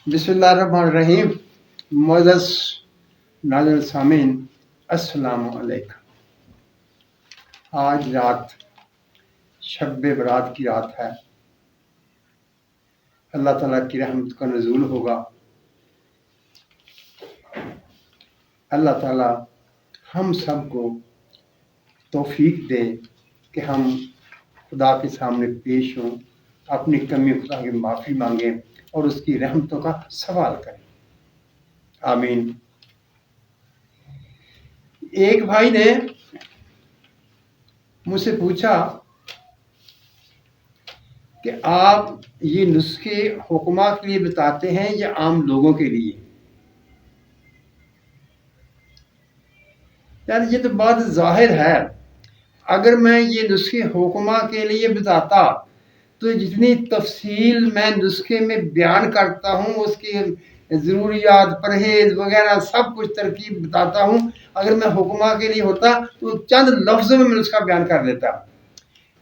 بسم اللہ الرحمن الرحیم۔ معزز ناظرین سامعین، السلام علیکم۔ آج رات شب برات کی رات ہے۔ اللہ تعالیٰ کی رحمت کا نزول ہوگا۔ اللہ تعالیٰ ہم سب کو توفیق دے کہ ہم خدا کے سامنے پیش ہوں، اپنی کمی خدا کی معافی مانگیں اور اس کی رحمتوں کا سوال کریں۔ آمین۔ ایک بھائی نے مجھ سے پوچھا کہ آپ یہ نسخے حکما کے لیے بتاتے ہیں یا عام لوگوں کے لیے؟ یار یہ تو بات ظاہر ہے۔ اگر میں یہ نسخے حکما کے لیے بتاتا تو جتنی تفصیل میں نسخے میں بیان کرتا ہوں، اس کی ضروریات، پرہیز وغیرہ سب کچھ ترکیب بتاتا ہوں، اگر میں حکما کے لیے ہوتا تو چند لفظوں میں نسخہ بیان کر دیتا۔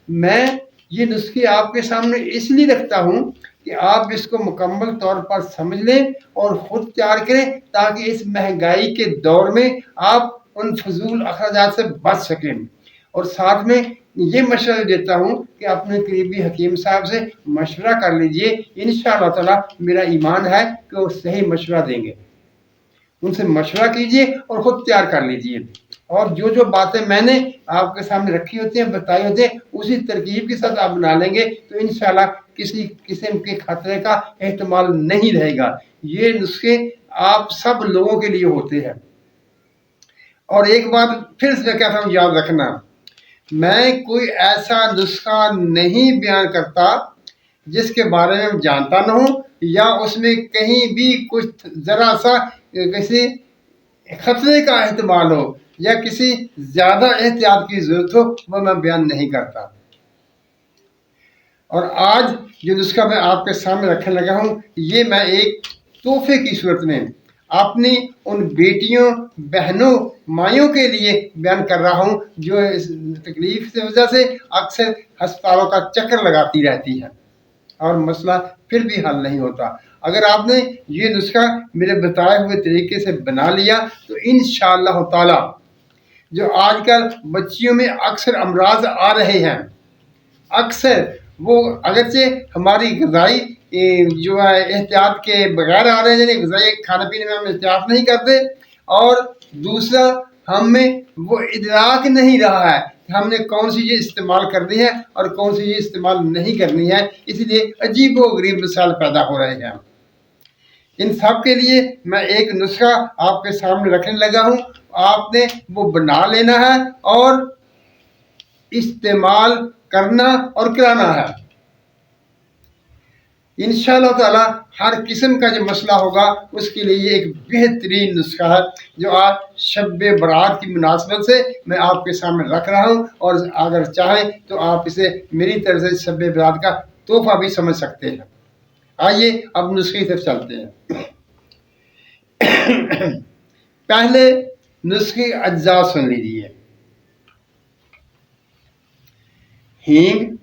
میں یہ نسخے آپ کے سامنے اس لیے رکھتا ہوں کہ آپ اس کو مکمل طور پر سمجھ لیں اور خود تیار کریں، تاکہ اس مہنگائی کے دور میں آپ ان فضول اخراجات سے بچ سکیں۔ اور ساتھ میں یہ مشورہ دیتا ہوں کہ اپنے قریبی حکیم صاحب سے مشورہ کر لیجئے، انشاءاللہ تعالی میرا ایمان ہے کہ وہ صحیح مشورہ دیں گے۔ ان سے مشورہ کیجئے اور خود تیار کر لیجئے، اور جو باتیں میں نے آپ کے سامنے رکھی ہوتی ہیں، بتائی ہوتی ہیں، اسی ترکیب کے ساتھ آپ بنا لیں گے تو انشاءاللہ کسی قسم کے خطرے کا احتمال نہیں رہے گا۔ یہ نسخے آپ سب لوگوں کے لیے ہوتے ہیں۔ اور ایک بات پھر سے کہتا ہوں، یاد رکھنا، میں کوئی ایسا نسخہ نہیں بیان کرتا جس کے بارے میں جانتا نہ ہوں، یا اس میں کہیں بھی کچھ ذرا سا کسی خطرے کا احتمال ہو یا کسی زیادہ احتیاط کی ضرورت ہو، وہ میں بیان نہیں کرتا۔ اور آج جو نسخہ میں آپ کے سامنے رکھنے لگا ہوں، یہ میں ایک تحفے کی صورت میں اپنی ان بیٹیوں، بہنوں، مائیوں کے لیے بیان کر رہا ہوں جو اس تکلیف کی وجہ سے اکثر ہسپتالوں کا چکر لگاتی رہتی ہے اور مسئلہ پھر بھی حل نہیں ہوتا۔ اگر آپ نے یہ نسخہ میرے بتائے ہوئے طریقے سے بنا لیا تو انشاءاللہ تعالی جو آج کل بچیوں میں اکثر امراض آ رہے ہیں، اکثر وہ اگرچہ ہماری غذائی جو ہے احتیاط کے بغیر آ رہے ہیں، یعنی غذائی کھانے پینے میں ہم احتیاط نہیں کرتے، اور دوسرا ہم میں وہ ادراک نہیں رہا ہے کہ ہم نے کون سی چیز استعمال کرنی ہے اور کون سی چیز استعمال نہیں کرنی ہے، اس لیے عجیب و غریب مسائل پیدا ہو رہے ہیں۔ ان سب کے لیے میں ایک نسخہ آپ کے سامنے رکھنے لگا ہوں، آپ نے وہ بنا لینا ہے اور استعمال کرنا اور کرانا ہے۔ انشاءاللہ تعالی ہر قسم کا جو مسئلہ ہوگا اس کے لیے یہ ایک بہترین نسخہ ہے جو آج شب برات کی مناسبت سے میں آپ کے سامنے رکھ رہا ہوں، اور اگر چاہیں تو آپ اسے میری طرف سے شب برات کا تحفہ بھی سمجھ سکتے ہیں۔ آئیے اب نسخے سے چلتے ہیں۔ پہلے نسخے اجزاء سن لیجیے۔ ہینگ،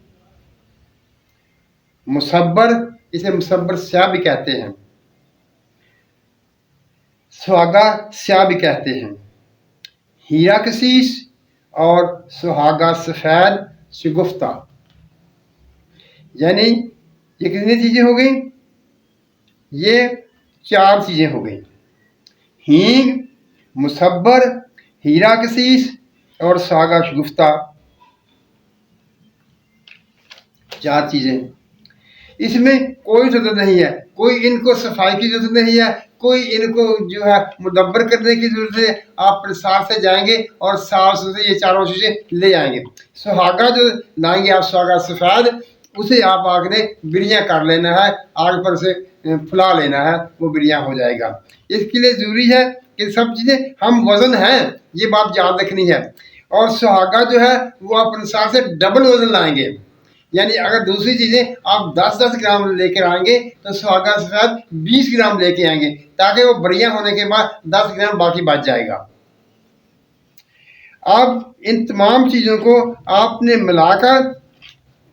مصبر، اسے مصبر سیاہ بھی کہتے ہیں، سہاگا سیاہ بھی کہتے ہیں، ہیرا کسیس اور سہاگا سفید شگفتہ۔ یعنی یہ کتنی چیزیں ہو گئیں؟ یہ 4 چیزیں ہو گئیں: ہینگ، مصبر، ہیرا کسیس اور سہاگا شگفتہ، 4 چیزیں۔ اس میں کوئی ضرورت نہیں ہے، کوئی ان کو صفائی کی ضرورت نہیں ہے، کوئی ان کو جو ہے مدبر کرنے کی ضرورت ہے۔ آپ پرسار سے جائیں گے اور صاف ستھرے یہ 4 چیزیں لے آئیں گے۔ سہاگا جو لائیں گے آپ، سہاگا سفید، اسے آپ آگ نے بریاں کر لینا ہے، آگ پر سے پھلا لینا ہے، وہ بریاں ہو جائے گا۔ اس کے لیے ضروری ہے کہ سب چیزیں ہم وزن ہیں، یہ بات یاد رکھنی ہے۔ اور سہاگا جو ہے وہ آپ پرسار سے ڈبل وزن لائیں گے، یعنی اگر دوسری چیزیں آپ 10-10 گرام لے کر آئیں گے تو سہاگا سفید 20 گرام لے کے آئیں گے، تاکہ وہ بریاں ہونے کے بعد 10 گرام باقی بچ جائے گا۔ اب ان تمام چیزوں کو آپ نے ملا کر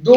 2